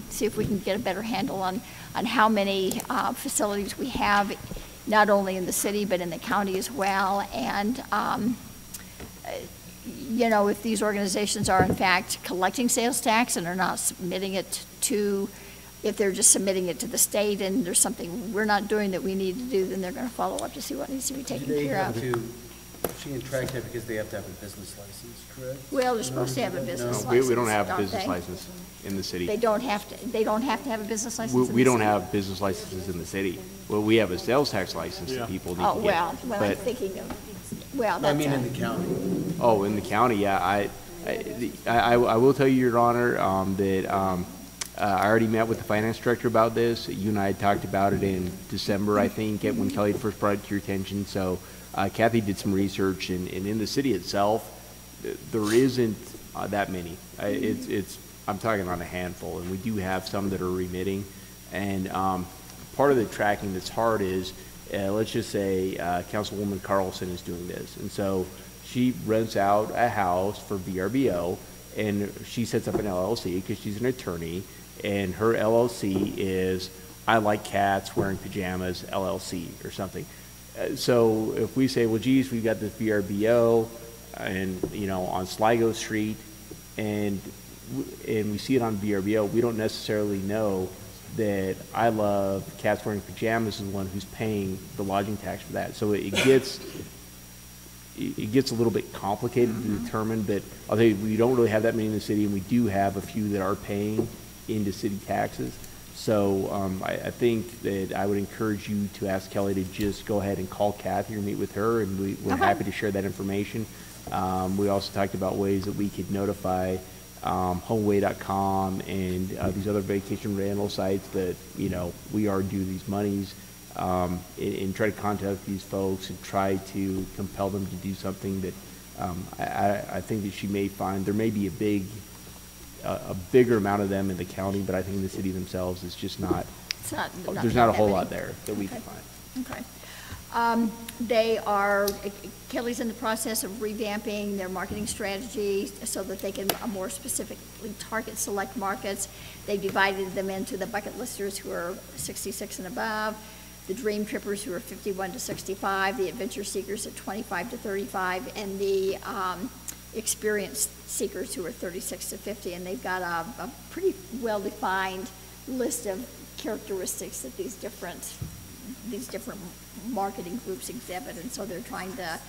see if we can get a better handle on how many facilities we have, not only in the city but in the county as well. And you know, if these organizations are in fact collecting sales tax and are not submitting it to, if they're just submitting it to the state and there's something we're not doing that we need to do, then they're going to follow up to see what needs to be taken care of. She can track that because they have to have a business license, correct? Well, they're supposed to have a business license. We don't have a business license in the city. They don't have to have a business license in the city? We don't have business licenses in the city. Well, we have a sales tax license that people need to get. Well, I'm thinking of, well, that's. I mean, in the county. Oh, in the county, yeah. I will tell you, Your Honor, that I already met with the finance director about this. You and I had talked about it in December, I think, when Kelly first brought it to your attention. So Kathy did some research, and in the city itself, there isn't that many. I'm talking on a handful, and we do have some that are remitting. And part of the tracking that's hard is, let's just say Councilwoman Carlson is doing this. And so she rents out a house for VRBO, and she sets up an LLC because she's an attorney, and her LLC is I Like Cats Wearing Pajamas LLC or something. So if we say, well, geez, we've got this VRBO and, you know, on Sligo Street, and we see it on VRBO, we don't necessarily know that I Love Cats Wearing Pajamas is the one who's paying the lodging tax for that. So it gets a little bit complicated to determine, but I'll tell you, we don't really have that many in the city, and we do have a few that are paying into city taxes. So I think that I would encourage you to ask Kelly to just go ahead and call Kathy or meet with her, and we're happy to share that information. We also talked about ways that we could notify HomeAway.com and these other vacation rental sites that, you know, we are due these monies, and try to contact these folks and try to compel them to do something that I think that she may find there may be a bigger amount of them in the county, but I think in the city themselves it's just not. There's not a whole lot there that we can find. Okay. Kelly's in the process of revamping their marketing strategy so that they can more specifically target select markets. They've divided them into the bucket listers who are 66 and above, the dream trippers who are 51 to 65, the adventure seekers at 25 to 35, and the experienced seekers who are 36 to 50. And they've got a pretty well-defined list of characteristics that these different marketing groups exhibit, and so they're trying to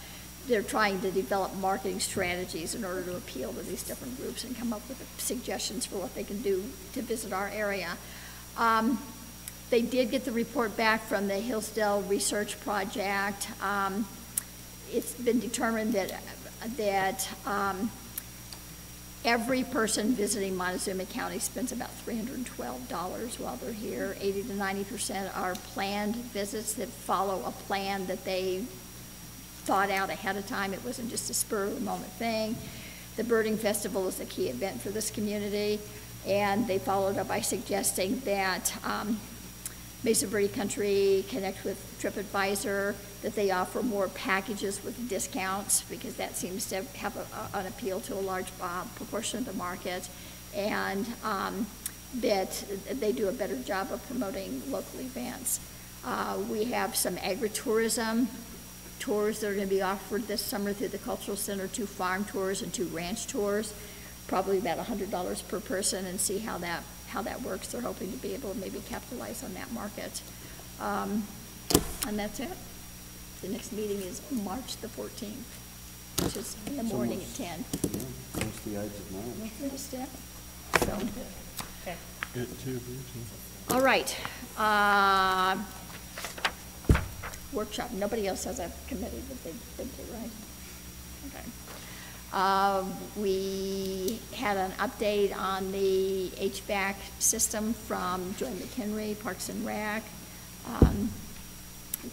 they're trying to develop marketing strategies in order to appeal to these different groups and come up with suggestions for what they can do to visit our area. They did get the report back from the Hillsdale Research Project. It's been determined that every person visiting Montezuma County spends about $312 while they're here. 80 to 90% are planned visits that follow a plan that they thought out ahead of time. It wasn't just a spur of the moment thing. The Birding Festival is a key event for this community, and they followed up by suggesting that Mesa Verde Country connect with TripAdvisor, that they offer more packages with discounts, because that seems to have an appeal to a large proportion of the market, and that they do a better job of promoting local events. We have some agritourism tours that are going to be offered this summer through the Cultural Center, 2 farm tours and 2 ranch tours, probably about $100 per person, and see how that works. They're hoping to be able to maybe capitalize on that market. And that's it. The next meeting is March the 14th, which is in the morning at 10. Yeah, that's the odds of mine. First step. So, Okay. Good too, Bruce. all right. Workshop. Nobody else has a committee that they've been to, right? Okay. We had an update on the HVAC system from Joy McHenry, Parks and Rec.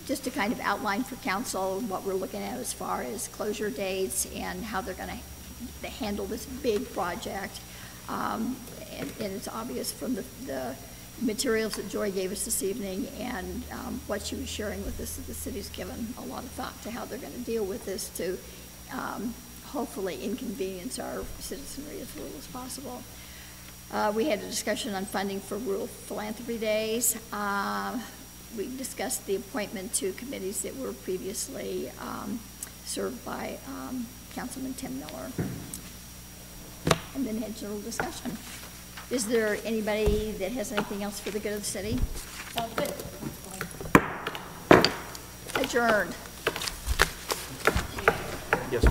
Just to kind of outline for council what we're looking at as far as closure dates and how they're going to handle this big project. And it's obvious from the materials that Joy gave us this evening and what she was sharing with us that the city's given a lot of thought to how they're going to deal with this to hopefully inconvenience our citizenry as little as possible. We had a discussion on funding for rural philanthropy days. We discussed the appointment to committees that were previously served by Councilman Tim Miller. And then had general discussion. Is there anybody that has anything else for the good of the city? Sounds good. Adjourned. Yes.